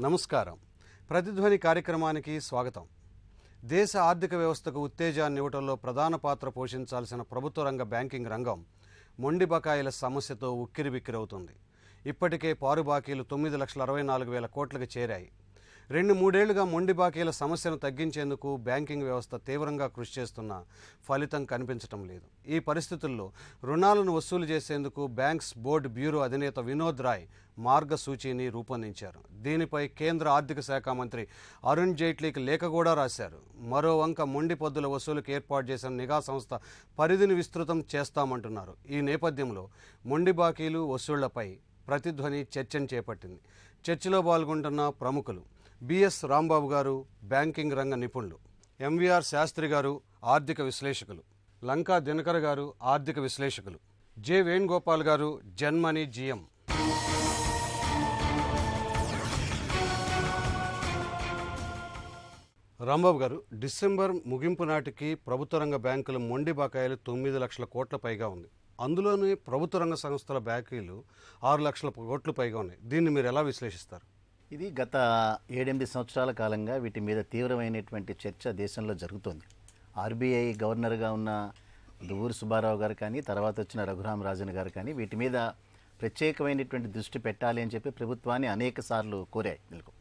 నమస్కారం. ప్రతిధ్వని కార్యక్రమానికి స్వాగతం. దేశ ఆర్థిక వ్యవస్థకు ఉత్తేజాన్ని ఇవ్వడంలో ప్రధాన పాత్ర పోషించాల్సిన ప్రభుత్వ రంగ బ్యాంకింగ్ రంగం మొండి బకాయిల సమస్యతో ఉక్కిరిబిక్కిరవుతుంది. ఇప్పటికే పారు బాకీలు 9,64,000 కోట్లకు చేరాయి. 2-3 ఏళ్లుగా మొండి బాకీల సమస్యను తగ్గించేందుకు బ్యాంకింగ్ వ్యవస్థ తీవ్రంగా కృషి చేస్తున్నా ఫలితం కనిపించటం లేదు. ఈ పరిస్థితుల్లో రుణాలను వసూలు చేసేందుకు బ్యాంక్స్ బోర్డు బ్యూరో అధినేత వినోద్ రాయ్ మార్గసూచీని రూపొందించారు. దీనిపై కేంద్ర ఆర్థిక శాఖ మంత్రి అరుణ్ జైట్లీకి లేఖ కూడా రాశారు. మరో వంక మొండి పద్దుల వసూలుకు ఏర్పాటు చేసిన నిఘా సంస్థ పరిధిని విస్తృతం చేస్తామంటున్నారు. ఈ నేపథ్యంలో మొండి బాకీలు వసూళ్లపై ప్రతిధ్వని చర్చను చేపట్టింది. చర్చలో పాల్గొంటున్న ప్రముఖులు బిఎస్ రాంబాబు గారు బ్యాంకింగ్ రంగ నిపుణులు, ఎంవిఆర్ శాస్త్రి గారు ఆర్థిక విశ్లేషకులు, లంకా దినకర్ గారు ఆర్థిక విశ్లేషకులు, జె వేణుగోపాల్ గారు జన్మనీ జిఎం. రాంబాబు గారు, డిసెంబర్ ముగింపు నాటికి ప్రభుత్వ రంగ బ్యాంకుల మొండి బకాయిలు 9 లక్షల కోట్ల పైగా ఉంది. అందులోనే ప్రభుత్వ రంగ సంస్థల బాకీలు 6 లక్షల కోట్ల పైగా ఉన్నాయి. దీన్ని మీరు ఎలా విశ్లేషిస్తారు? ఇది గత 7-8 సంవత్సరాల కాలంగా వీటి మీద తీవ్రమైనటువంటి చర్చ దేశంలో జరుగుతోంది. ఆర్బీఐ గవర్నర్గా ఉన్న దువ్వూరు సుబ్బారావు గారు కానీ, తర్వాత వచ్చిన రఘురామ్ రాజన్ గారు కానీ వీటి మీద ప్రత్యేకమైనటువంటి దృష్టి పెట్టాలి అని చెప్పి ప్రభుత్వాన్ని అనేక సార్లు కోరాయి వీళ్ళకు.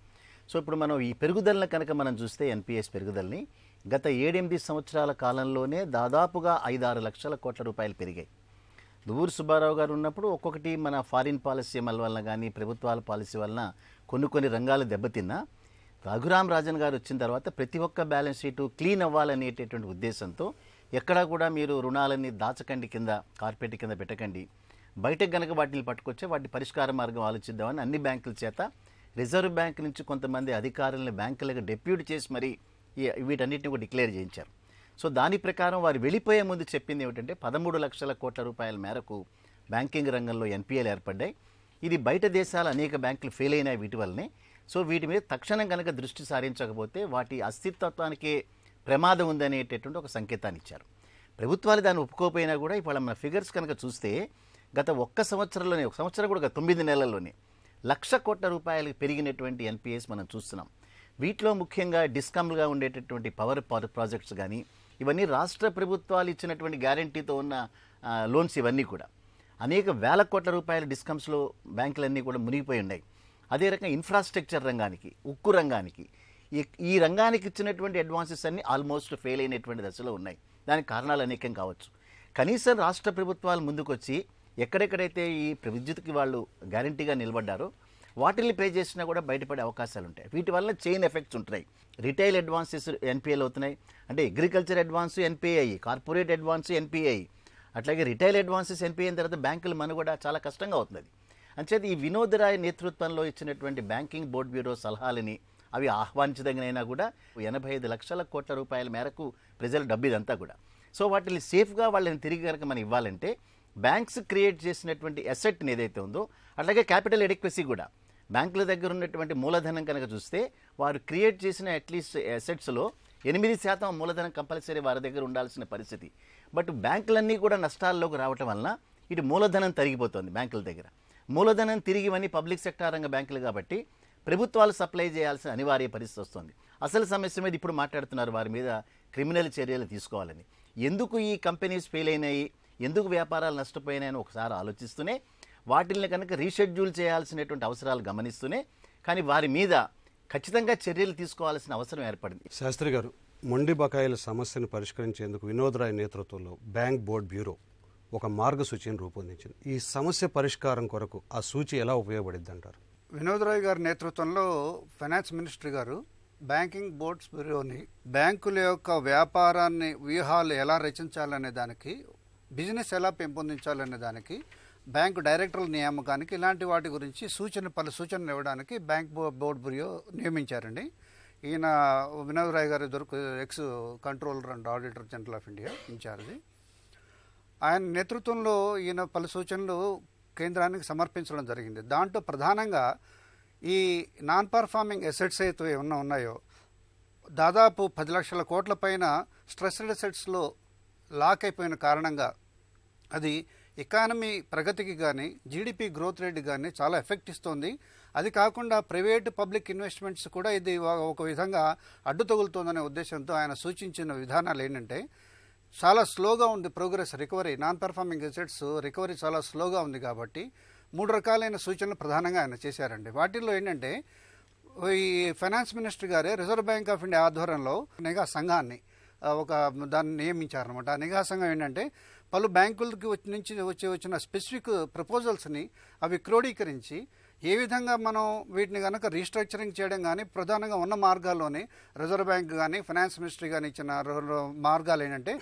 సో ఇప్పుడు మనం ఈ పెరుగుదలను కనుక మనం చూస్తే ఎన్పిఎస్ పెరుగుదలని గత 7-8 సంవత్సరాల కాలంలోనే దాదాపుగా 5-6 లక్షల కోట్ల రూపాయలు పెరిగాయి. దువ్వూరు సుబ్బారావు గారు ఉన్నప్పుడు ఒక్కొక్కటి మన ఫారిన్ పాలసీ అమలు వలన కానీ ప్రభుత్వాల పాలసీ వలన కొన్ని రంగాలు దెబ్బతిన్నా, రఘురామ్ రాజన్ గారు వచ్చిన తర్వాత ప్రతి ఒక్క బ్యాలెన్స్ షీటు క్లీన్ అవ్వాలనేటటువంటి ఉద్దేశంతో ఎక్కడా కూడా మీరు రుణాలని దాచకండి, కింద కార్పెట్ కింద పెట్టకండి, బయటకు కనుక వాటిని పట్టుకొచ్చే వాటి పరిష్కార మార్గం ఆలోచిద్దామని అన్ని బ్యాంకుల చేత రిజర్వ్ బ్యాంక్ నుంచి కొంతమంది అధికారులను బ్యాంకులకు డెప్యూట్ చేసి మరి వీటన్నిటిని కూడా డిక్లేర్ చేయించారు. సో దాని ప్రకారం వారు వెళ్ళిపోయే ముందు చెప్పింది ఏమిటంటే 13 లక్షల కోట్ల రూపాయల మేరకు బ్యాంకింగ్ రంగంలో ఎన్పిఎలు ఏర్పడ్డాయి. ఇది బయట దేశాల అనేక బ్యాంకులు ఫెయిల్ అయినాయి వీటి వల్లనే. సో వీటి మీద తక్షణం కనుక దృష్టి సారించకపోతే వాటి అస్తిత్వానికే ప్రమాదం ఉందనేటటువంటి ఒక సంకేతాన్ని ఇచ్చారు. ప్రభుత్వాలు దాన్ని ఒప్పుకోకపోయినా కూడా ఇవాళ మన ఫిగర్స్ కనుక చూస్తే గత ఒక సంవత్సరం కూడా 9 నెలల్లోనే 1,00,000 కోట్ల రూపాయలు పెరిగినటువంటి ఎన్పిఎస్ మనం చూస్తున్నాం. వీటిలో ముఖ్యంగా డిస్కమ్లుగా ఉండేటటువంటి పవర్ ప్రాజెక్ట్స్ కానీ, ఇవన్నీ రాష్ట్ర ప్రభుత్వాలు ఇచ్చినటువంటి గ్యారంటీతో ఉన్న లోన్స్, ఇవన్నీ కూడా అనేక వేల కోట్ల రూపాయల డిస్కమ్స్లో బ్యాంకులన్నీ కూడా మునిగిపోయి ఉన్నాయి. అదే రకంగా ఇన్ఫ్రాస్ట్రక్చర్ రంగానికి, ఉక్కు రంగానికి, ఈ రంగానికి ఇచ్చినటువంటి అడ్వాన్సెస్ అన్నీ ఆల్మోస్ట్ ఫెయిల్ అయినటువంటి దశలో ఉన్నాయి. దానికి కారణాలు అనేకం కావచ్చు. కనీసం రాష్ట్ర ప్రభుత్వాలు ముందుకొచ్చి ఎక్కడెక్కడైతే ఈ విద్యుత్కి వాళ్ళు గ్యారంటీగా నిలబడ్డారో వాటిని పే చేసినా కూడా బయటపడే అవకాశాలు ఉంటాయి. వీటి వల్ల చైన్ ఎఫెక్ట్స్ ఉంటాయి. రిటైల్ అడ్వాన్సెస్ ఎన్పిఏలు అవుతున్నాయి, అంటే అగ్రికల్చర్ అడ్వాన్స్ ఎన్పిఏ అయ్యి, కార్పొరేట్ అడ్వాన్స్ ఎన్పిఏ అయ్యి, అట్లాగే రిటైల్ అడ్వాన్సెస్ ఎన్పిఏ అయిన తర్వాత బ్యాంకులు మనుగడ చాలా కష్టంగా అవుతుంది. అంచేత ఈ వినోద్ రాయ్ నేతృత్వంలో ఇచ్చినటువంటి బ్యాంకింగ్ బోర్డు బ్యూరో సలహాలని అవి ఆహ్వానించదగినైనా కూడా 85 లక్షల కోట్ల రూపాయల మేరకు ప్రజల డబ్బు ఇదంతా కూడా. సో వాటిని సేఫ్గా వాళ్ళని తిరిగి కనుక మనం ఇవ్వాలంటే బ్యాంక్స్ క్రియేట్ చేసినటువంటి అసెట్ని ఏదైతే ఉందో, అట్లాగే క్యాపిటల్ ఎడిక్వసీ కూడా బ్యాంకుల దగ్గర ఉన్నటువంటి మూలధనం కనుక చూస్తే వారు క్రియేట్ చేసిన అట్లీస్ట్ అసెట్స్లో 8% మూలధనం కంపల్సరీ వారి దగ్గర ఉండాల్సిన పరిస్థితి. బట్ బ్యాంకులన్నీ కూడా నష్టాల్లోకి రావటం వలన ఇటు మూలధనం తరిగిపోతుంది బ్యాంకుల దగ్గర. మూలధనం తిరిగివన్నీ పబ్లిక్ సెక్టార్ రంగ బ్యాంకులు కాబట్టి ప్రభుత్వాలు సప్లై చేయాల్సిన అనివార్య పరిస్థితి వస్తుంది. అసలు సమస్య మీద ఇప్పుడు మాట్లాడుతున్నారు, వారి మీద క్రిమినల్ చర్యలు తీసుకోవాలని. ఎందుకు ఈ కంపెనీస్ ఫెయిల్ అయినాయి, ఎందుకు వ్యాపారాలు నష్టపోయినాయని ఒకసారి ఆలోచిస్తూనే వాటిని కనుక రీషెడ్యూల్ చేయాల్సినటువంటి అవసరాలు గమనిస్తూనే కానీ వారి మీద ఖచ్చితంగా చర్యలు తీసుకోవాల్సిన అవసరం ఏర్పడింది. శాస్త్రి గారు, మొండి బకాయిల సమస్యను పరిష్కరించేందుకు వినోద్ రాయ్ నేతృత్వంలో బ్యాంక్ బోర్డు బ్యూరో ఒక మార్గసూచిని రూపొందించింది. ఈ సమస్య పరిష్కారం కొరకు ఆ సూచి ఎలా ఉపయోగపడింది అంటారు? వినోద్ రాయ్ గారి నేతృత్వంలో ఫైనాన్స్ మినిస్టర్ గారు బ్యాంకింగ్ బోర్డ్స్ బ్యూరోని బ్యాంకుల యొక్క వ్యాపారాన్ని వ్యూహాలు ఎలా రచించాలనే దానికి, బిజినెస్ ఎలా పెంపొందించాలనే దానికి, బ్యాంకు డైరెక్టర్ల నియామకానికి, ఇలాంటి వాటి గురించి పలు సూచనలు ఇవ్వడానికి బ్యాంక్ బోర్డు బ్యూరో నియమించారండి. ఈయన వినోద్ రాయ్ గారి ex controller and auditor general of India ఇన్ఛార్జి. ఆయన నేతృత్వంలో ఈయన పలు సూచనలు కేంద్రానికి సమర్పించడం జరిగింది. దాంట్లో ప్రధానంగా ఈ నాన్ పర్ఫార్మింగ్ అసెట్స్ అయితే ఏమన్నా ఉన్నాయో దాదాపు 10 లక్షల కోట్ల పైన స్ట్రెస్డ్ అసెట్స్లో లాక్ అయిపోయిన కారణంగా అది ఎకానమీ ప్రగతికి కానీ జీడిపి గ్రోత్ రేట్ కానీ చాలా ఎఫెక్ట్ ఇస్తుంది. అది కాకుండా ప్రైవేట్ పబ్లిక్ ఇన్వెస్ట్మెంట్స్ కూడా ఇది ఒక విధంగా అడ్డు తగులుతోందనే ఉద్దేశంతో ఆయన సూచించిన విధానాలు ఏంటంటే, చాలా స్లోగా ఉంది progress recovery, non performing assets recovery చాలా స్లోగా ఉంది కాబట్టి 3 రకాలైన సూచనలు ప్రధానంగా ఆయన చేశారండి. వాటిల్లో ఏంటంటే, ఈ ఫైనాన్స్ మినిస్టర్ గారే రిజర్వ్ బ్యాంక్ ఆఫ్ ఇండియా ఆధ్వర్యంలో నిఘా సంఘాన్ని దాన్ని నియమించారనమాట. ఆ నిఘా సంఘం ఏంటంటే, పలు బ్యాంకులకి నుంచి వచ్చిన స్పెసిఫిక్ ప్రపోజల్స్ని అవి క్రోడీకరించి ఏ విధంగా మనం వీటిని కనుక రీస్ట్రక్చరింగ్ చేయడం కానీ, ప్రధానంగా ఉన్న మార్గాల్లోనే రిజర్వ్ బ్యాంక్ కానీ ఫైనాన్స్ మినిస్ట్రీ కానీ ఇచ్చిన మార్గాలు ఏంటంటే,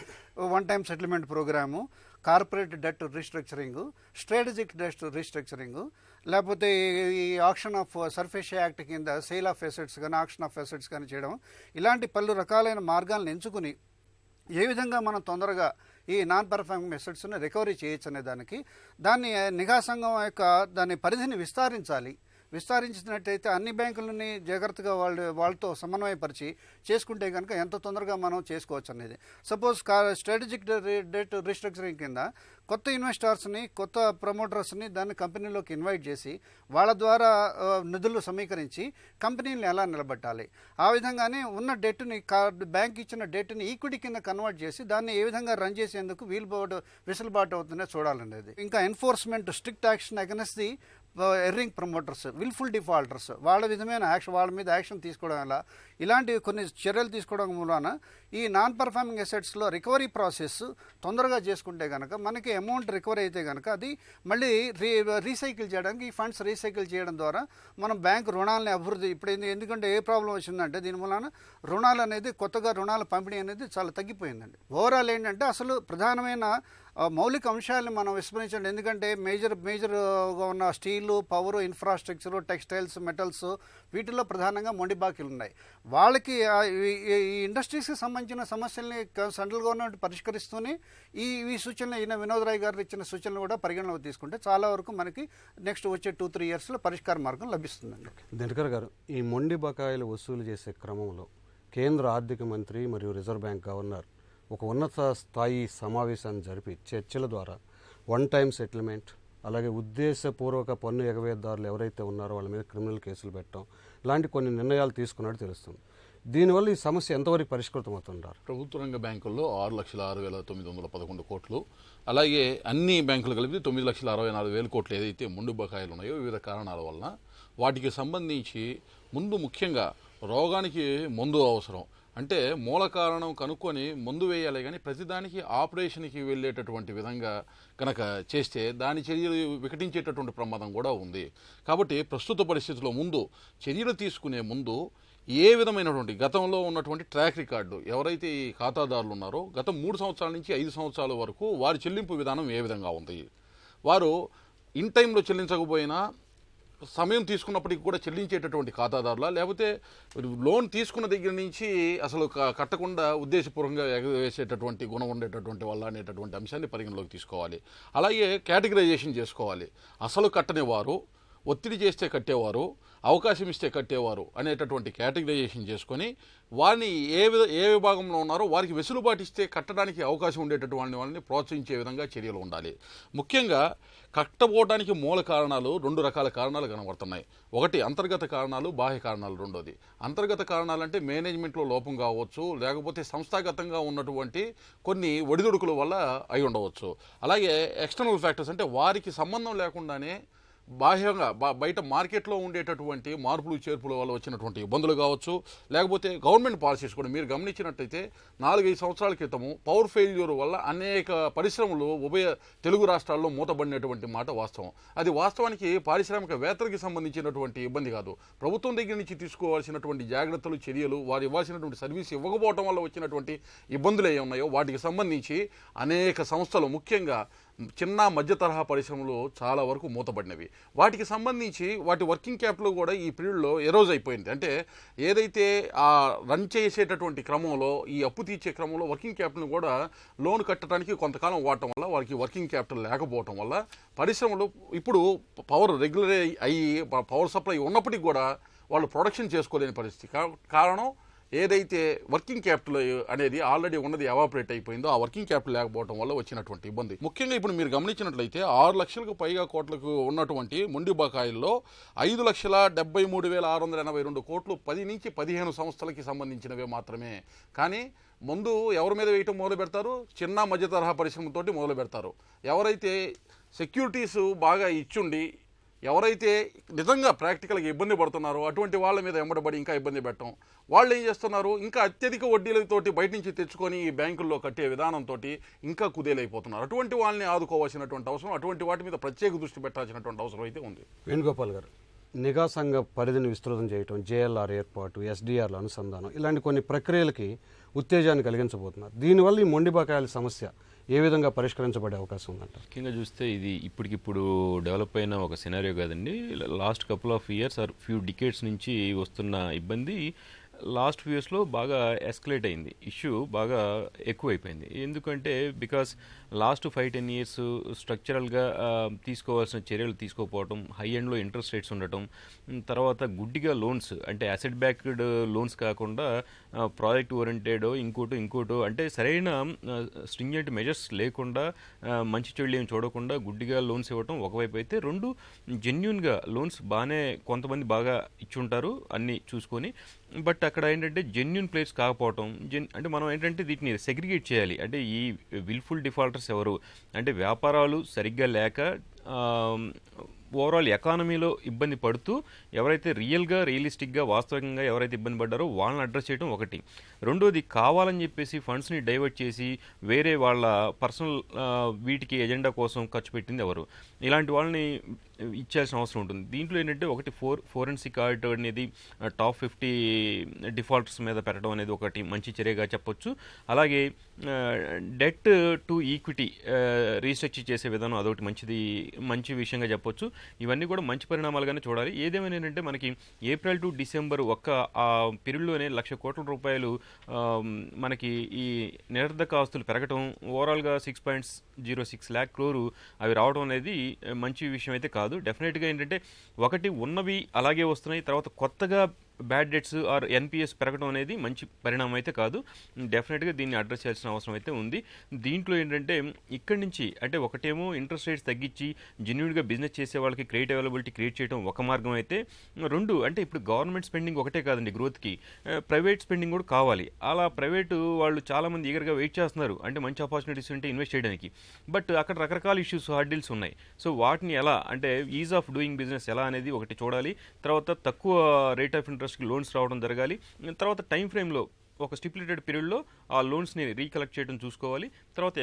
one time settlement programme, corporate debt restructuring, strategic debt restructuring, లేకపోతే ఈ ఆక్షన్ ఆఫ్ సర్ఫేస్ యాక్ట్ కింద సేల్ ఆఫ్ అసెట్స్ కానీ ఆక్షన్ ఆఫ్ అసెట్స్ కానీ చేయడం, ఇలాంటి పలు రకాలైన మార్గాలను ఎంచుకుని ఏ విధంగా మనం తొందరగా ఈ నాన్ పెర్ఫార్మింగ్ అసెట్స్ని రికవరీ చేయొచ్చు అనే దాన్ని నిఘా సంఘం దాని పరిధిని విస్తరించినట్టయితే అన్ని బ్యాంకులని జాగ్రత్తగా వాళ్ళతో సమన్వయపరిచి చేసుకుంటే కనుక ఎంత తొందరగా మనం చేసుకోవచ్చు అనేది. సపోజ్ స్ట్రాటజిక్ డెట్ రీస్ట్రక్చరింగ్ కింద కొత్త ఇన్వెస్టర్స్ని, కొత్త ప్రమోటర్స్ని దాన్ని కంపెనీలోకి ఇన్వైట్ చేసి వాళ్ళ ద్వారా నిధులు సమీకరించి కంపెనీలను ఎలా నిలబెట్టాలి, ఆ విధంగానే ఉన్న డెట్ని బ్యాంక్ ఇచ్చిన డెట్ని ఈక్విటీ కింద కన్వర్ట్ చేసి దాన్ని ఏ విధంగా రన్ చేసేందుకు వెసులుబాటు అవుతుందో చూడాలనేది. ఇంకా enforcement, strict action against the erring promoters, wilful defaulters, వాళ్ళ మీద యాక్షన్ తీసుకోవడం వల్ల, ఇలాంటివి కొన్ని చర్యలు తీసుకోవడం మూలాన ఈ నాన్ పర్ఫార్మింగ్ అసెట్స్లో రికవరీ ప్రాసెస్ తొందరగా చేసుకుంటే కనుక మనకి అమౌంట్ రికవరీ అయితే కనుక అది మళ్ళీ రీసైకిల్ చేయడానికి, ఈ ఫండ్స్ రీసైకిల్ చేయడం ద్వారా మనం బ్యాంక్ రుణాలని అభివృద్ధి, ఇప్పుడు ఎందుకంటే ఏ ప్రాబ్లం వచ్చిందంటే దీని మూలాన రుణాలు అనేది, కొత్తగా రుణాల పంపిణీ అనేది చాలా తగ్గిపోయిందండి. ఓవరాల్ ఏంటంటే అసలు ప్రధానమైన మౌలిక అంశాలను మనం విస్మరించండి. ఎందుకంటే మేజర్గా ఉన్న steel, power, infrastructure, textiles, metals, వీటిల్లో ప్రధానంగా మొండి బాకీలు ఉన్నాయి. వాళ్ళకి ఈ ఇండస్ట్రీస్కి సంబంధించిన సమస్యల్ని సెంట్రల్ గవర్నమెంట్ పరిష్కరిస్తూనే ఈ సూచనలు, ఈయన వినోద్ రాయ్ గారు ఇచ్చిన సూచనలు కూడా పరిగణలోకి తీసుకుంటే చాలా వరకు మనకి నెక్స్ట్ వచ్చే 2-3 ఇయర్స్లో పరిష్కార మార్గం లభిస్తుందండి. దినకర్ గారు, ఈ మొండి బకాయిలు వసూలు చేసే క్రమంలో కేంద్ర ఆర్థిక మంత్రి మరియు రిజర్వ్ బ్యాంక్ గవర్నర్ ఒక ఉన్నత స్థాయి సమావేశాన్ని జరిపి చర్చల ద్వారా వన్ టైం సెటిల్మెంట్, అలాగే ఉద్దేశపూర్వక పన్ను ఎగవేతదారులు ఎవరైతే ఉన్నారో వాళ్ళ మీద క్రిమినల్ కేసులు పెట్టడం లాంటి కొన్ని నిర్ణయాలు తీసుకున్నట్టు తెలుస్తుంది. దీనివల్ల ఈ సమస్య ఎంతవరకు పరిష్కృతం అవుతుంటారు? ప్రభుత్వ రంగ బ్యాంకుల్లో 6,06,911 కోట్లు, అలాగే అన్ని బ్యాంకులు కలిపి 9,64,000 కోట్లు ఏదైతే ముందు బకాయిలు ఉన్నాయో వివిధ కారణాల వలన వాటికి సంబంధించి ముందు ముఖ్యంగా రోగానికి మందు అవసరం. అంటే మూల కారణం కనుక్కొని మందు వేయాలి, కానీ ప్రతిదానికి ఆపరేషన్కి వెళ్ళేటటువంటి విధంగా కనుక చేస్తే దాని చర్యలు వికటించేటటువంటి ప్రమాదం కూడా ఉంది. కాబట్టి ప్రస్తుత పరిస్థితుల్లో ముందు చర్యలు తీసుకునే ముందు ఏ విధమైనటువంటి గతంలో ఉన్నటువంటి ట్రాక్ రికార్డు, ఎవరైతే ఈ ఖాతాదారులు ఉన్నారో గత 3 సంవత్సరాల నుంచి 5 సంవత్సరాల వరకు వారి చెల్లింపు విధానం ఏ విధంగా ఉంది, వారు ఇన్ టైంలో చెల్లించకపోయినా సమయం తీసుకున్నప్పటికీ కూడా చెల్లించేటటువంటి ఖాతాదారులా, లేకపోతే లోన్ తీసుకున్న దగ్గర నుంచి అసలు కట్టకుండా ఉద్దేశపూర్వకంగా ఎగవేసేటటువంటి గుణం ఉండేటటువంటి వాళ్ళ అనేటటువంటి అంశాన్ని పరిగణలోకి తీసుకోవాలి. అలాగే కేటగిరైజేషన్ చేసుకోవాలి. అసలు కట్టని వారు, ఒత్తిడి చేస్తే కట్టేవారు, అవకాశం ఇస్తే కట్టేవారు అనేటటువంటి కేటగిరైజేషన్ చేసుకొని వారిని ఏ విభాగంలో ఉన్నారో వారికి వెసులుబాటు ఇస్తే కట్టడానికి అవకాశం ఉండేటటువంటి వాళ్ళని ప్రోత్సహించే విధంగా చర్యలు ఉండాలి. ముఖ్యంగా కట్టబోవడానికి మూల కారణాలు 2 రకాల కారణాలు కనబడుతున్నాయి. ఒకటి అంతర్గత కారణాలు, బాహ్య కారణాలు. రెండోది అంతర్గత కారణాలంటే మేనేజ్మెంట్లో లోపం కావచ్చు, లేకపోతే సంస్థాగతంగా ఉన్నటువంటి కొన్ని ఒడిదుడుకుల వల్ల అయి ఉండవచ్చు. అలాగే ఎక్స్టర్నల్ ఫ్యాక్టర్స్ అంటే వారికి సంబంధం లేకుండానే బాహ్యంగా బయట మార్కెట్లో ఉండేటటువంటి మార్పులు చేర్పుల వల్ల వచ్చినటువంటి ఇబ్బందులు కావచ్చు, లేకపోతే గవర్నమెంట్ పాలసీస్ కూడా మీరు గమనించినట్టయితే 4-5 సంవత్సరాల క్రితము పవర్ ఫెయిల్యూర్ వల్ల అనేక పరిశ్రమలు ఉభయ తెలుగు రాష్ట్రాల్లో మూతబడినటువంటి మాట వాస్తవం. అది వాస్తవానికి పారిశ్రామికవేత్తలకి సంబంధించినటువంటి ఇబ్బంది కాదు, ప్రభుత్వం దగ్గర నుంచి తీసుకోవాల్సినటువంటి జాగ్రత్తలు, చర్యలు, వారు ఇవ్వాల్సినటువంటి సర్వీస్ ఇవ్వకపోవడం వల్ల వచ్చినటువంటి ఇబ్బందులు ఏ ఉన్నాయో వాటికి సంబంధించి అనేక సంస్థలు, ముఖ్యంగా చిన్న మధ్య తరహా పరిశ్రమలు చాలా వరకు మూతబడినవి. వాటికి సంబంధించి వాటి వర్కింగ్ క్యాపిటల్ కూడా ఈ పీరియడ్లో ఎరోజ్ అయిపోయింది. అంటే ఏదైతే ఆ రన్ చేసేటటువంటి క్రమంలో, ఈ అప్పు తీర్చే క్రమంలో వర్కింగ్ క్యాపిటల్ కూడా లోన్ కట్టడానికి కొంతకాలం వాడటం వల్ల వారికి వర్కింగ్ క్యాపిటల్ లేకపోవటం వల్ల పరిశ్రమలు ఇప్పుడు పవర్ రెగ్యులర్ అయ్యి పవర్ సప్లై ఉన్నప్పటికీ కూడా వాళ్ళు ప్రొడక్షన్ చేసుకోలేని పరిస్థితి. కారణం ఏదైతే వర్కింగ్ క్యాపిటల్ అనేది ఆల్రెడీ ఉన్నది ఎవాపరేట్ అయిపోయిందో ఆ వర్కింగ్ క్యాపిటల్ లేకపోవడం వల్ల వచ్చినటువంటి ఇబ్బంది. ముఖ్యంగా ఇప్పుడు మీరు గమనించినట్లయితే 6 లక్షలకు పైగా కోట్లకు ఉన్నటువంటి మొండి బకాయిల్లో 5,73,682 కోట్లు 10 నుంచి 15 సంస్థలకి సంబంధించినవే మాత్రమే. కానీ ముందు ఎవరి మీద వేయటం మొదలు పెడతారు? చిన్న మధ్య తరహా పరిశ్రమతోటి మొదలు పెడతారు. ఎవరైతే సెక్యూరిటీస్ బాగా ఇచ్చుండి ఎవరైతే నిజంగా ప్రాక్టికల్గా ఇబ్బంది పడుతున్నారో అటువంటి వాళ్ళ మీద వెంబడబడి ఇంకా ఇబ్బంది పెట్టడం. వాళ్ళు ఏం చేస్తున్నారు? ఇంకా అత్యధిక వడ్డీలతోటి బయట నుంచి తెచ్చుకొని ఈ బ్యాంకుల్లో కట్టే విధానంతో ఇంకా కుదేలైపోతున్నారు. అటువంటి వాళ్ళని ఆదుకోవాల్సినటువంటి అవసరం, అటువంటి వాటి మీద ప్రత్యేక దృష్టి పెట్టాల్సినటువంటి అవసరం అయితే ఉంది. వేణుగోపాల్ గారు, నిఘా సంఘ పరిధిని విస్తృతం చేయటం, జేఎల్ఆర్ ఏర్పాటు, ఎస్డిఆర్ల అనుసంధానం ఇలాంటి కొన్ని ప్రక్రియలకి ఉత్తేజాన్ని కలిగించబోతున్నారు. దీనివల్ల ఈ మొండి బకాయిల సమస్య ఏ విధంగా పరిష్కరించబడే అవకాశం ఉందంట? ముఖ్యంగా చూస్తే ఇది ఇప్పటికిప్పుడు డెవలప్ అయిన ఒక సినారియో కాదండి. Last couple of years or few decades నుంచి వస్తున్న ఇబ్బంది లాస్ట్ ఫ్యూ ఇయర్స్లో బాగా ఎస్కలేట్ అయింది. ఇష్యూ బాగా ఎక్కువైపోయింది. ఎందుకంటే బికాస్ లాస్ట్ 5-10 ఇయర్స్ స్ట్రక్చరల్గా తీసుకోవాల్సిన చర్యలు తీసుకోకపోవటం, హై ఎండ్లో ఇంట్రెస్ట్ రేట్స్ ఉండటం, తర్వాత గుడ్డిగా లోన్స్ అంటే అసెట్ బ్యాక్డ్ లోన్స్ కాకుండా ప్రాజెక్ట్ ఓరియంటెడ్ ఇంకోటో అంటే సరైన స్ట్రింజెంట్ మెజర్స్ లేకుండా మంచి చెడు ఏం చూడకుండా గుడ్డిగా లోన్స్ ఇవ్వటం ఒకవైపు అయితే, రెండు జెన్యున్గా లోన్స్ బాగానే కొంతమంది బాగా ఇచ్చుంటారు అన్నీ చూసుకొని, బట్ అక్కడ ఏంటంటే జెన్యున్ ప్లేస్ కాకపోవటం. అంటే మనం ఏంటంటే వీటిని సెగ్రిగేట్ చేయాలి. అంటే ఈ విల్ఫుల్ డిఫాల్టర్స్ ఎవరు అంటే వ్యాపారాలు సరిగ్గా లేక ఓవరాల్ ఎకానమీలో ఇబ్బంది పడుతూ ఎవరైతే రియలిస్టిక్గా వాస్తవికంగా ఎవరైతే ఇబ్బంది పడ్డారో వాళ్ళని అడ్రస్ చేయడం ఒకటి. రెండోది కావాలని చెప్పేసి ఫండ్స్ని డైవర్ట్ చేసి వేరే వాళ్ళ పర్సనల్ వీటికి ఎజెండా కోసం ఖర్చు పెట్టింది ఎవరు, ఇలాంటి వాళ్ళని ఇచ్చాల్సిన అవసరం ఉంటుంది. దీంట్లో ఏంటంటే ఒకటి ఫోరెన్సిక్ ఆడిట్ అనేది టాప్ 50 డిఫాల్టర్స్ మీద పెట్టడం అనేది ఒకటి మంచి చర్యగా చెప్పొచ్చు. అలాగే డెట్ టు ఈక్విటీ రీస్ట్రక్చర్ చేసే విధానం అదొకటి మంచి విషయంగా చెప్పొచ్చు. ఇవన్నీ కూడా మంచి పరిణామాలుగానే చూడాలి. ఏదేమైనా ఏంటంటే మనకి ఏప్రిల్ టు డిసెంబర్ ఒక్క ఆ పీరియడ్లోనే 1,00,000 కోట్ల రూపాయలు మనకి ఈ నిరర్ధక ఆస్తులు పెరగటం, ఓవరాల్గా 6.06 lakh crore అవి రావడం అనేది మంచి విషయం అయితే కాదు. డెఫినెట్గా ఏంటంటే ఒకటి ఉన్నవి అలాగే వస్తున్నాయి, తర్వాత కొత్తగా బ్యాడ్ డెట్స్ ఆర్ ఎన్పిఎస్ పెరగడం అనేది మంచి పరిణామం అయితే కాదు. డెఫినెట్గా దీన్ని అడ్రస్ చేయాల్సిన అవసరం అయితే ఉంది. దీంట్లో ఏంటంటే ఇక్కడి నుంచి అంటే ఒకటేమో ఇంట్రెస్ట్ రేట్స్ తగ్గించి జెన్యూన్గా బిజినెస్ చేసే వాళ్ళకి క్రెడిట్ అవైలబిలిటీ క్రియేట్ చేయడం ఒక మార్గం అయితే, రెండు అంటే ఇప్పుడు గవర్నమెంట్ స్పెండింగ్ ఒకటే కాదండి గ్రోత్కి, ప్రైవేట్ స్పెండింగ్ కూడా కావాలి. అలా ప్రైవేటు వాళ్ళు చాలామంది ఈగర్గా వెయిట్ చేస్తున్నారు అంటే మంచి ఆపర్చునిటీస్ ఉంటే ఇన్వెస్ట్ చేయడానికి. బట్ అక్కడ రకరకాల ఇష్యూస్ హార్డిల్స్ ఉన్నాయి. సో వాటిని ఎలా అంటే ఈజ్ ఆఫ్ డూయింగ్ బిజినెస్ ఎలా అనేది ఒకటి చూడాలి. తర్వాత తక్కువ రేట్ ఆఫ్ ఇంట్రెస్ట్కి లోన్స్ రావడం జరగాలి. తర్వాత టైం ఫ్రేమ్లో ఒక స్టిపులేటెడ్ పీరియడ్లో ఆ లోన్స్ని రీకలెక్ట్ చేయడం చూసుకోవాలి. తర్వాత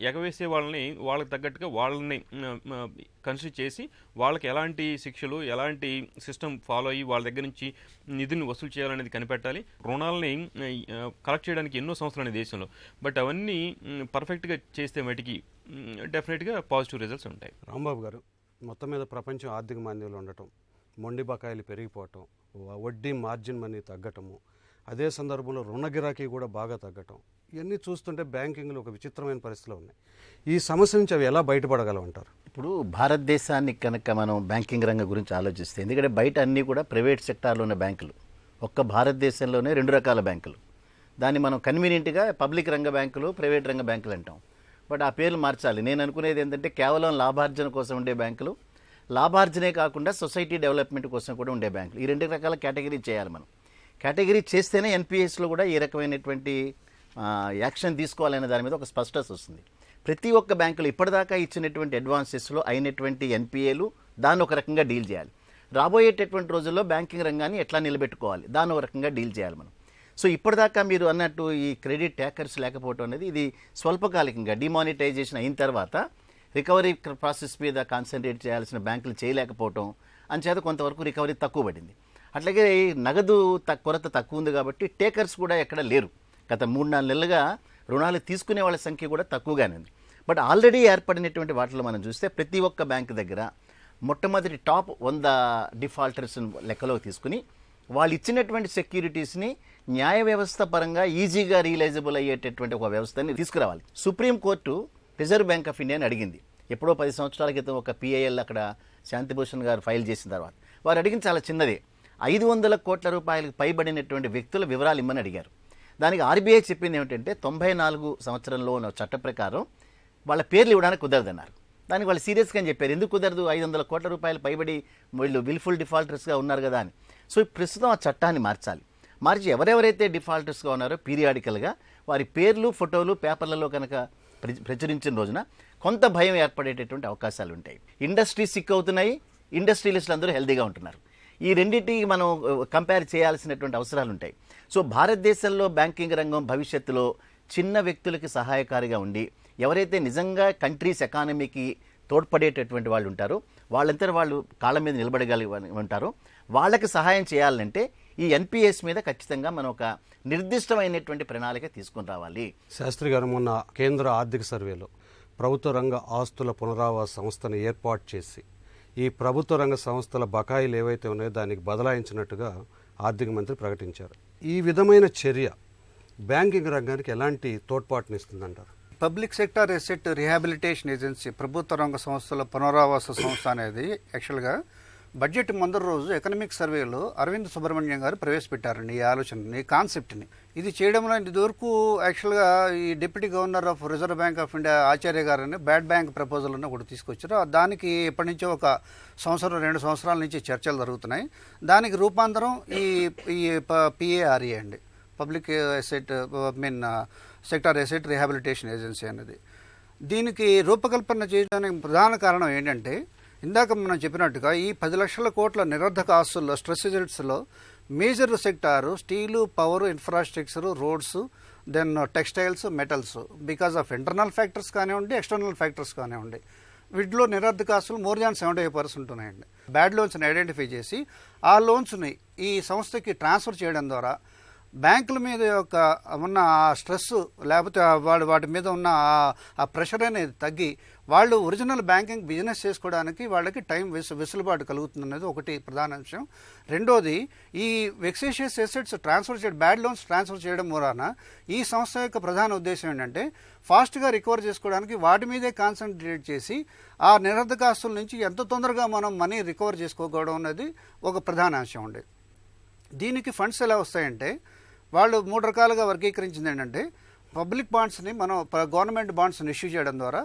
ఎగవేసే వాళ్ళకి తగ్గట్టుగా వాళ్ళని కన్సిడర్ చేసి వాళ్ళకి ఎలాంటి శిక్షలు ఎలాంటి సిస్టమ్ ఫాలో అయ్యి వాళ్ళ దగ్గర నుంచి నిధులను వసూలు చేయాలనేది కనిపెట్టాలి. రుణాలని కలెక్ట్ చేయడానికి ఎన్నో సంవత్సరాలు ఉన్నాయి దేశంలో, బట్ అవన్నీ పర్ఫెక్ట్గా చేస్తే మటుకి డెఫినెట్గా పాజిటివ్ రిజల్ట్స్ ఉంటాయి. రాంబాబు గారు, మొత్తం మీద ప్రపంచం ఆర్థిక మాంద్యంలో ఉండటం, మొండి బకాయిలు పెరిగిపోవటం, వడ్డీ మార్జిన్ మనీ తగ్గటము, అదే సందర్భంలో రుణ గిరాకీ కూడా బాగా తగ్గటం, ఇవన్నీ చూస్తుంటే బ్యాంకింగ్లో ఒక విచిత్రమైన పరిస్థితులు ఉన్నాయి. ఈ సమస్య నుంచి అవి ఎలా బయటపడగలమంటారు? ఇప్పుడు భారతదేశానికి కనుక మనం బ్యాంకింగ్ రంగం గురించి ఆలోచిస్తే, ఎందుకంటే బయట అన్నీ కూడా ప్రైవేట్ సెక్టార్లో ఉన్న బ్యాంకులు, ఒక్క భారతదేశంలోనే 2 రకాల బ్యాంకులు. దాన్ని మనం కన్వీనియంట్గా పబ్లిక్ రంగ బ్యాంకులు, ప్రైవేట్ రంగ బ్యాంకులు అంటాం. బట్ ఆ పేర్లు మార్చాలి. నేను అనుకునేది ఏంటంటే కేవలం లాభార్జన కోసం ఉండే బ్యాంకులు, లాభార్జనే కాకుండా సొసైటీ డెవలప్మెంట్ కోసం కూడా ఉండే బ్యాంకులు, ఈ 2 రకాల కేటగిరీ చేయాలి. మనం కేటగిరీ చేస్తేనే ఎన్పిఎస్లో కూడా ఏ రకమైనటువంటి యాక్షన్ తీసుకోవాలనే దాని మీద ఒక స్పష్టత వస్తుంది. ప్రతి ఒక్క బ్యాంకులు ఇప్పటిదాకా ఇచ్చినటువంటి అడ్వాన్సెస్లో అయినటువంటి ఎన్పిఏలు దాన్ని ఒక రకంగా డీల్ చేయాలి. రాబోయేటటువంటి రోజుల్లో బ్యాంకింగ్ రంగాన్ని ఎట్లా నిలబెట్టుకోవాలి దాన్ని ఒక రకంగా డీల్ చేయాలి మనం. సో ఇప్పటిదాకా మీరు అన్నట్టు ఈ క్రెడిట్ ట్యాకర్స్ లేకపోవడం అనేది ఇది స్వల్పకాలికంగా డిమానిటైజేషన్ అయిన తర్వాత రికవరీ ప్రాసెస్ మీద కాన్సన్ట్రేట్ చేయాల్సిన బ్యాంకులు చేయలేకపోవటం అంచేత కొంతవరకు రికవరీ తక్కువ పడింది. అట్లాగే నగదు కొరత తక్కువ ఉంది కాబట్టి టేకర్స్ కూడా ఎక్కడ లేరు. గత 3-4 నెలలుగా రుణాలు తీసుకునే వాళ్ళ సంఖ్య కూడా తక్కువగానే ఉంది. బట్ ఆల్రెడీ ఏర్పడినటువంటి వాటిలో మనం చూస్తే ప్రతి ఒక్క బ్యాంకు దగ్గర మొట్టమొదటి టాప్ 100 డిఫాల్టర్స్ లెక్కలోకి తీసుకుని వాళ్ళు ఇచ్చినటువంటి సెక్యూరిటీస్ని న్యాయ వ్యవస్థ పరంగా ఈజీగా రియలైజబుల్ అయ్యేటటువంటి ఒక వ్యవస్థని తీసుకురావాలి. సుప్రీంకోర్టు రిజర్వ్ బ్యాంక్ ఆఫ్ ఇండియాని అడిగింది. ఎప్పుడో 10 సంవత్సరాల క్రితం ఒక పిఐఎల్ అక్కడ శాంతిభూషణ్ గారు ఫైల్ చేసిన తర్వాత వారు అడిగింది చాలా చిన్నదే. 500 కోట్ల రూపాయలకు పైబడినటువంటి వ్యక్తుల వివరాలు ఇమ్మని అడిగారు. దానికి ఆర్బీఐ చెప్పింది ఏమిటంటే 94 సంవత్సరంలో ఉన్న చట్ట ప్రకారం వాళ్ళ పేర్లు ఇవ్వడానికి కుదరదన్నారు. దానికి వాళ్ళు సీరియస్గా అని చెప్పారు. ఎందుకు కుదరదు? 500 కోట్ల రూపాయలు పైబడి వీళ్ళు విల్ఫుల్ డిఫాల్టర్స్గా ఉన్నారు కదా అని. సో ప్రస్తుతం ఆ చట్టాన్ని మార్చాలి. మార్చి ఎవరెవరైతే డిఫాల్టర్స్గా ఉన్నారో పీరియాడికల్గా వారి పేర్లు ఫోటోలు పేపర్లలో కనుక ప్రచురించిన రోజున కొంత భయం ఏర్పడేటటువంటి అవకాశాలు ఉంటాయి. ఇండస్ట్రీ సిక్ అవుతున్నాయి, ఇండస్ట్రియలిస్టులు అందరూ హెల్దీగా ఉంటున్నారు. ఈ రెండింటికి మనం కంపేర్ చేయాల్సినటువంటి అవసరాలు ఉంటాయి. సో భారతదేశంలో బ్యాంకింగ్ రంగం భవిష్యత్తులో చిన్న వ్యక్తులకి సహాయకారిగా ఉండి ఎవరైతే నిజంగా కంట్రీస్ ఎకానమీకి తోడ్పడేటటువంటి వాళ్ళు ఉంటారో, వాళ్ళంతా వాళ్ళు కాళ్ళ మీద నిలబడగలిగి ఉంటారో వాళ్ళకి సహాయం చేయాలంటే ఈ ఎన్పిఎస్ మీద ఖచ్చితంగా మనం ఒక నిర్దిష్టమైనటువంటి ప్రణాళిక తీసుకుని రావాలి. శాస్త్రి గారు, మొన్న కేంద్ర ఆర్థిక సర్వేలో ప్రభుత్వ రంగ ఆస్తుల పునరావాస సంస్థను ఏర్పాటు చేసి ఈ ప్రభుత్వ రంగ సంస్థల బకాయిలు ఏవైతే ఉన్నాయో దానికి బదలాయించినట్టుగా ఆర్థిక మంత్రి ప్రకటించారు. ఈ విధమైన చర్య బ్యాంకింగ్ రంగానికి ఎలాంటి తోడ్పాటునిస్తుందంటారు? Public sector asset rehabilitation agency, ప్రభుత్వ రంగ సంస్థల పునరావాస సంస్థ అనేది యాక్చువల్గా బడ్జెట్ ముందు రోజు ఎకనామిక్ సర్వేలో అరవింద్ సుబ్రహ్మణ్యం గారు ప్రవేశపెట్టారండి ఈ ఆలోచనని, ఈ కాన్సెప్ట్ని. ఇది చేయడంలో ఇదివరకు యాక్చువల్గా ఈ deputy governor of reserve bank of India Acharya గారని బ్యాడ్ బ్యాంక్ ప్రపోజల్ అని ఒకటి తీసుకొచ్చారు. దానికి ఎప్పటి నుంచో ఒక సంవత్సరం 2 సంవత్సరాల నుంచి చర్చలు జరుగుతున్నాయి. దానికి రూపాంతరం ఈ పిఏఆర్ఏ అండి, public asset sector asset rehabilitation agency అనేది. దీనికి రూపకల్పన చేయడానికి ప్రధాన కారణం ఏంటంటే, ఇందాక మనం చెప్పినట్టుగా ఈ 10 లక్షల కోట్ల నిరర్ధక ఆస్తుల్లో స్ట్రెస్ రిజల్ట్స్లో major sector steel, power, infrastructure, roads, then textiles, metals. Because of internal factors కానివ్వండి, ఎక్స్టర్నల్ ఫ్యాక్టర్స్ కానివ్వండి, వీటిలో నిరర్ధక ఆస్తులు మోర్ దాన్ 75% ఉన్నాయండి. బ్యాడ్ లోన్స్ని ఐడెంటిఫై చేసి ఆ లోన్స్ని ఈ సంస్థకి ట్రాన్స్ఫర్ చేయడం ద్వారా బ్యాంకుల మీద యొక్క ఉన్న స్ట్రెస్ లేకపోతే వాటి మీద ఉన్న ఆ ప్రెషర్ అనేది తగ్గి వాళ్ళు ఒరిజినల్ బ్యాంకింగ్ బిజినెస్ చేసుకోవడానికి వాళ్ళకి టైం వెసులుబాటు కలుగుతుంది అనేది ఒకటి ప్రధాన అంశం. రెండోది, ఈ వెక్సేషియస్ ఎసెట్స్ ట్రాన్స్ఫర్ చేయడం, బ్యాడ్ లోన్స్ ట్రాన్స్ఫర్ చేయడం మూలాన ఈ సంస్థ యొక్క ప్రధాన ఉద్దేశం ఏంటంటే ఫాస్ట్గా రికవర్ చేసుకోవడానికి వాటి మీదే కాన్సన్ట్రేట్ చేసి ఆ నిరర్ధక ఆస్తుల నుంచి ఎంత తొందరగా మనం మనీ రికవర్ చేసుకోవడం అనేది ఒక ప్రధాన అంశం ఉండే. దీనికి ఫండ్స్ ఎలా వస్తాయంటే వాళ్ళు 3 రకాలుగా వర్గీకరించింది ఏంటంటే, పబ్లిక్ బాండ్స్ని మనం గవర్నమెంట్ బాండ్స్ని ఇష్యూ చేయడం ద్వారా,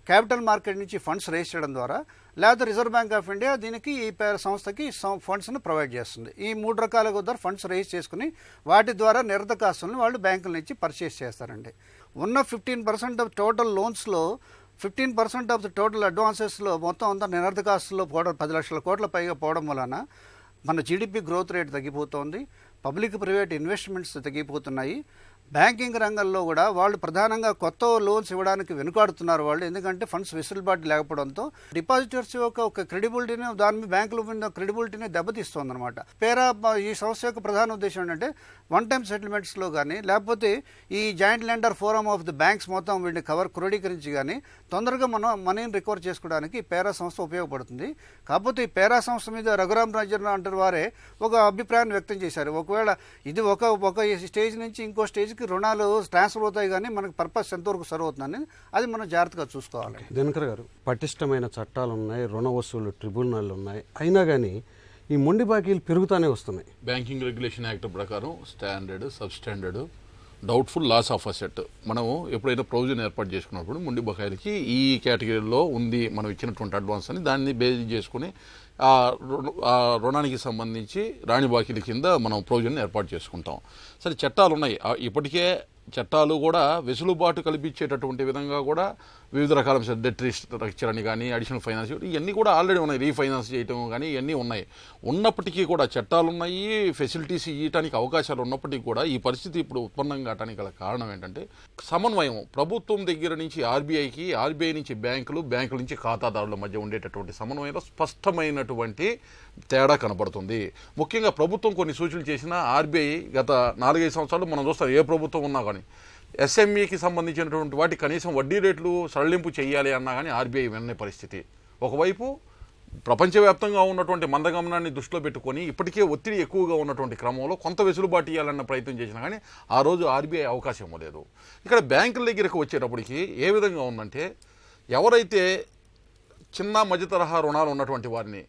క్యాపిటల్ మార్కెట్ నుంచి ఫండ్స్ రేస్ చేయడం ద్వారా, లేదా రిజర్వ్ బ్యాంక్ ఆఫ్ ఇండియా దీనికి ఈ సంస్థకి ఫండ్స్ని ప్రొవైడ్ చేస్తుంది. ఈ 3 రకాలుగా ద్వారా ఫండ్స్ రేస్ చేసుకుని వాటి ద్వారా నిరర్ధక ఆస్తులను వాళ్ళు బ్యాంకుల నుంచి పర్చేస్ చేస్తారండి. ఉన్న 15% ఆఫ్ టోటల్ లోన్స్లో 15% ఆఫ్ ద టోటల్ అడ్వాన్సెస్లో మొత్తం అంతా నిరర్ధక ఆస్తుల్లో 10 లక్షల కోట్ల పైగా పోవడం వలన మన జీడిపి గ్రోత్ రేట్ తగ్గిపోతుంది, పబ్లిక్ ప్రైవేట్ ఇన్వెస్ట్మెంట్స్ తగ్గిపోతున్నాయి. బ్యాంకింగ్ రంగంలో కూడా వాళ్ళు ప్రధానంగా కొత్త లోన్స్ ఇవ్వడానికి వెనుకాడుతున్నారు వాళ్ళు. ఎందుకంటే ఫండ్స్ వెసులుబాటు లేకపోవడంతో డిపాజిటర్స్ యొక్క ఒక క్రెడిబిలిటీని, దాని మీద బ్యాంకుల మీద క్రెడిబిలిటీని దెబ్బతీస్తుంది అనమాట. ఈ సంస్థ యొక్క ప్రధాన ఉద్దేశం ఏంటంటే వన్ టైం సెటిల్మెంట్స్లో కానీ లేకపోతే ఈ joint lender forum of the banks మొత్తం వీటిని క్రోడీకరించి కానీ తొందరగా మనం మనీని రికవర్ చేసుకోవడానికి పేరా సంస్థ ఉపయోగపడుతుంది. కాకపోతే ఈ పేరా సంస్థ మీద రఘురామ్ రాజన్ అంటారు వారే ఒక అభిప్రాయాన్ని వ్యక్తం చేశారు. ఒకవేళ ఇది ఒక స్టేజ్ నుంచి ఇంకో స్టేజ్ రుణాలు ట్రాన్స్ఫర్ అవుతాయి కానీ మనకు పర్పస్ ఎంతవరకు సర్వ్ అవుతుందని అది మనం జాగ్రత్తగా చూసుకోవాలి. దినకర్ గారు, పటిష్టమైన చట్టాలు ఉన్నాయి, రుణ వసూలు ట్రిబ్యునల్ ఉన్నాయి, అయినా కానీ ఈ మొండి బాకీలు పెరుగుతూనే వస్తున్నాయి. బ్యాంకింగ్ రెగ్యులేషన్ యాక్ట్ ప్రకారం standard, sub standard, doubtful loss of asset మనము ఎప్పుడైనా ప్రొవిజన్ ఏర్పాటు చేసుకున్నప్పుడు మొండి బకాయిలకి ఈ కేటగిరీలో ఉంది మనం ఇచ్చినటువంటి అడ్వాన్స్ అని దాన్ని బేస్ చేసుకుని ఆ రుణానికి సంబంధించి రాణి బాకీల కింద మనం ప్రొవిజన్ ఏర్పాటు చేసుకుంటాం. సరే, చట్టాలు ఉన్నాయి, ఇప్పటికే చట్టాలు కూడా వెసులుబాటు కల్పించేటటువంటి విధంగా కూడా వివిధ రకాల డెట్ రీస్ట్రక్చర్ అని కానీ అడిషనల్ ఫైనాన్స్ ఇవన్నీ కూడా ఆల్రెడీ ఉన్నాయి, రీఫైనాన్స్ చేయటం కానీ ఇవన్నీ ఉన్నాయి. ఉన్నప్పటికీ కూడా చట్టాలు ఉన్నాయి, ఫెసిలిటీస్ ఇవ్వడానికి అవకాశాలు ఉన్నప్పటికీ కూడా ఈ పరిస్థితి ఇప్పుడు ఉత్పన్నం కావడానికి గల కారణం ఏంటంటే సమన్వయం ప్రభుత్వం దగ్గర నుంచి ఆర్బీఐకి, ఆర్బీఐ నుంచి బ్యాంకులు, బ్యాంకుల నుంచి ఖాతాదారుల మధ్య ఉండేటటువంటి సమన్వయంలో స్పష్టమైనటువంటి తేడా కనబడుతుంది. ముఖ్యంగా ప్రభుత్వం కొన్ని సూచనలు చేసినా ఆర్బీఐ గత 4-5 సంవత్సరాలు మనం చూస్తాం, ఏ ప్రభుత్వం ఉన్నా కానీ ఎస్ఎంఈకి సంబంధించినటువంటి వాటి కనీసం వడ్డీ రేట్లు సడలింపు చేయాలి అన్నా కానీ ఆర్బీఐ వినే పరిస్థితి. ఒకవైపు ప్రపంచవ్యాప్తంగా ఉన్నటువంటి మందగమనాన్ని దృష్టిలో పెట్టుకొని ఇప్పటికే ఒత్తిడి ఎక్కువగా ఉన్నటువంటి క్రమంలో కొంత వెసులుబాటు ఇవ్వాలన్న ప్రయత్నం చేసినా కానీ ఆ రోజు ఆర్బీఐ అవకాశం ఇవ్వలేదు. ఇక్కడ బ్యాంకుల దగ్గరకు వచ్చేటప్పటికి ఏ విధంగా ఉందంటే, ఎవరైతే చిన్న మధ్య తరహా రుణాలు ఉన్నటువంటి వారిని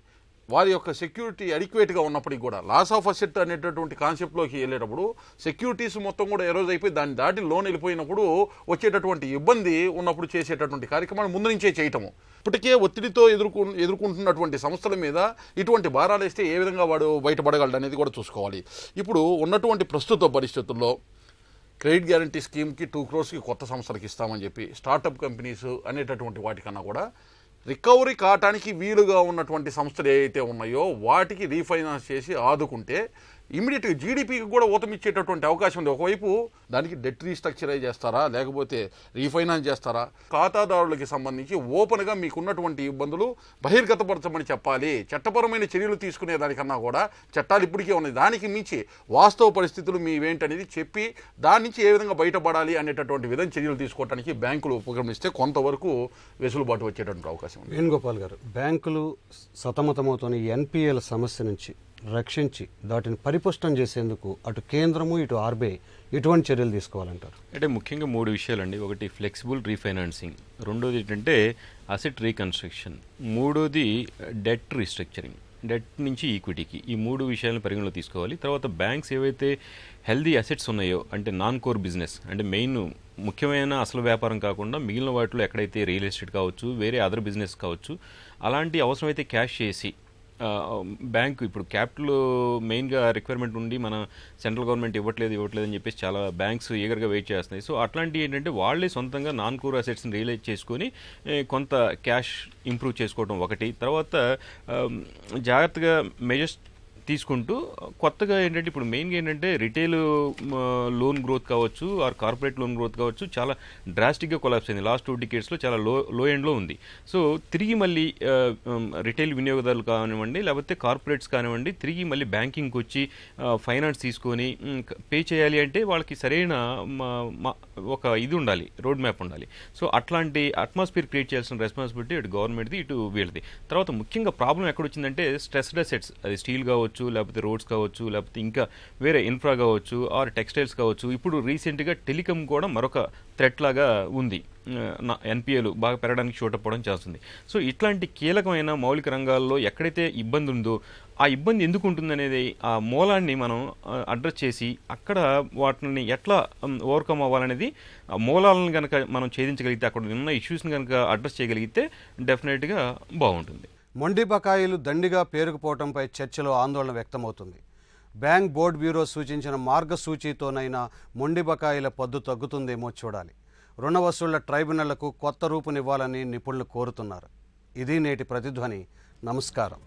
వారి యొక్క సెక్యూరిటీ అడిక్వేట్గా ఉన్నప్పటికీ కూడా లాస్ ఆఫ్ అసెట్ అనేటటువంటి కాన్సెప్ట్లోకి వెళ్ళేటప్పుడు సెక్యూరిటీస్ మొత్తం కూడా ఎరోజ్ అయిపోయి దాన్ని దాటి లోన్ వెళ్ళిపోయినప్పుడు వచ్చేటటువంటి ఇబ్బంది ఉన్నప్పుడు చేసేటటువంటి కార్యక్రమాలు ముందు నుంచే చేయటము. ఇప్పటికే ఒత్తిడితో ఎదుర్కొంటున్నటువంటి సంస్థల మీద ఇటువంటి భారాలు వేస్తే ఏ విధంగా వాడు బయటపడగలడు అనేది కూడా చూసుకోవాలి. ఇప్పుడు ఉన్నటువంటి ప్రస్తుత పరిస్థితుల్లో క్రెడిట్ గ్యారంటీ స్కీమ్కి 2 crores కొత్త సంస్థలకు ఇస్తామని చెప్పి స్టార్టప్ కంపెనీస్ అనేటటువంటి వాటికన్నా కూడా రికవరీ కావటానికి వీలుగా ఉన్నటువంటి సంస్థలు ఏవైతే ఉన్నాయో వాటికి రీఫైనాన్స్ చేసి ఆదుకుంటే ఇమీడియట్గా జీడిపికి కూడా ఊతమిచ్చేటటువంటి అవకాశం ఉంది. ఒకవైపు దానికి డెట్ రీస్ట్రక్చరైజ్ చేస్తారా, లేకపోతే రీఫైనాన్స్ చేస్తారా, ఖాతాదారులకి సంబంధించి ఓపెన్గా మీకున్నటువంటి ఇబ్బందులు బహిర్గతపరచమని చెప్పాలి. చట్టపరమైన చర్యలు తీసుకునే దానికన్నా కూడా చట్టాలు ఇప్పటికే ఉన్నాయి. దానికి మించి వాస్తవ పరిస్థితులు మీవేంటనేది చెప్పి దాని నుంచి ఏ విధంగా బయటపడాలి అనేటటువంటి విధంగా చర్యలు తీసుకోవడానికి బ్యాంకులు ఉపక్రమిస్తే కొంతవరకు వెసులుబాటు వచ్చేటటువంటి అవకాశం ఉంది. వేణుగోపాల్ గారు, బ్యాంకులు సతమతమవుతున్న ఎన్పిఎల సమస్య నుంచి రక్షించి వాటిని పరిపుష్టం చేసేందుకు అటు కేంద్రము ఇటు ఆర్బీఐ ఎటువంటి చర్యలు తీసుకోవాలంటారు? అంటే ముఖ్యంగా 3 విషయాలండి. ఒకటి ఫ్లెక్సిబుల్ రీఫైనాన్సింగ్, రెండోది ఏంటంటే అసెట్ రీకన్స్ట్రక్షన్, మూడోది డెట్ రీస్ట్రక్చరింగ్, డెట్ నుంచి ఈక్విటీకి. ఈ 3 విషయాలను పరిగణలో తీసుకోవాలి. తర్వాత బ్యాంక్స్ ఏవైతే హెల్దీ అసెట్స్ ఉన్నాయో అంటే నాన్ కోర్ బిజినెస్ అంటే మెయిన్ ముఖ్యమైన అసలు వ్యాపారం కాకుండా మిగిలిన వాటిలో ఎక్కడైతే రియల్ ఎస్టేట్ కావచ్చు, వేరే అదర్ బిజినెస్ కావచ్చు, అలాంటి అవసరమైతే క్యాష్ చేసి బ్యాంకు ఇప్పుడు క్యాపిటల్ మెయిన్గా రిక్వైర్మెంట్ ఉండి మన సెంట్రల్ గవర్నమెంట్ ఇవ్వట్లేదు అని చెప్పేసి చాలా బ్యాంక్స్ ఈగర్గా వెయిట్ చేస్తున్నాయి. సో అట్లాంటివి ఏంటంటే వాళ్ళే సొంతంగా నాన్ కోర్ అసెట్స్ని రియలైజ్ చేసుకొని కొంత క్యాష్ ఇంప్రూవ్ చేసుకోవడం ఒకటి. తర్వాత జాగ్రత్తగా మెజర్స్ తీసుకుంటూ కొత్తగా ఏంటంటే ఇప్పుడు మెయిన్గా ఏంటంటే రిటైల్ లోన్ గ్రోత్ కావచ్చు ఆర్ కార్పొరేట్ లోన్ గ్రోత్ కావచ్చు చాలా డ్రాస్టిక్గా కొలాప్స్ అయింది. లాస్ట్ 2 decadesలో చాలా లో ఎండ్లో ఉంది. సో తిరిగి మళ్ళీ రిటైల్ వినియోగదారులు కానివ్వండి లేకపోతే కార్పొరేట్స్ కానివ్వండి తిరిగి మళ్ళీ బ్యాంకింగ్కి వచ్చి ఫైనాన్స్ తీసుకొని పే చేయాలి అంటే వాళ్ళకి సరైన ఒక ఇది ఉండాలి, రోడ్ మ్యాప్ ఉండాలి. సో అట్లాంటి అట్మాస్ఫియర్ క్రియేట్ చేయాల్సిన రెస్పాన్సిబిలిటీ ఇటు గవర్నమెంట్ది ఇటు వీళ్ళది. తర్వాత ముఖ్యంగా ప్రాబ్లం ఎక్కడొచ్చిందంటే స్ట్రెస్డ్ అసెట్స్, అది స్టీల్ కావచ్చు లేకపోతే రోడ్స్ కావచ్చు లేకపోతే ఇంకా వేరే ఇన్ఫ్రా కావచ్చు ఆర్ టెక్స్టైల్స్ కావచ్చు. ఇప్పుడు రీసెంట్గా టెలికాం కూడా మరొక థ్రెట్ లాగా ఉంది. ఎన్పిఏలు బాగా పెరగడానికి చోటపోవడం చేస్తుంది. సో ఇట్లాంటి కీలకమైన మౌలిక రంగాల్లో ఎక్కడైతే ఇబ్బంది ఉందో ఆ ఇబ్బంది ఎందుకు ఉంటుందనేది ఆ మూలాన్ని మనం అడ్రస్ చేసి అక్కడ వాటిని ఎట్లా ఓవర్కమ్ అవ్వాలనేది మూలాలను కనుక మనం ఛేదించగలిగితే అక్కడ ఉన్న ఇష్యూస్ని కనుక అడ్రస్ చేయగలిగితే డెఫినెట్గా బాగుంటుంది. మొండి బకాయిలు దండిగా పేరుకుపోవడంపై చర్చలో ఆందోళన వ్యక్తమవుతుంది. బ్యాంక్ బోర్డు బ్యూరో సూచించిన మార్గసూచీతోనైనా మొండి బకాయిల పద్దు తగ్గుతుందేమో చూడాలి. రుణ వసూళ్ల ట్రైబ్యునళ్లకు కొత్త రూపునివ్వాలని నిపుణులు కోరుతున్నారు. ఇది నేటి ప్రతిధ్వని. నమస్కారం.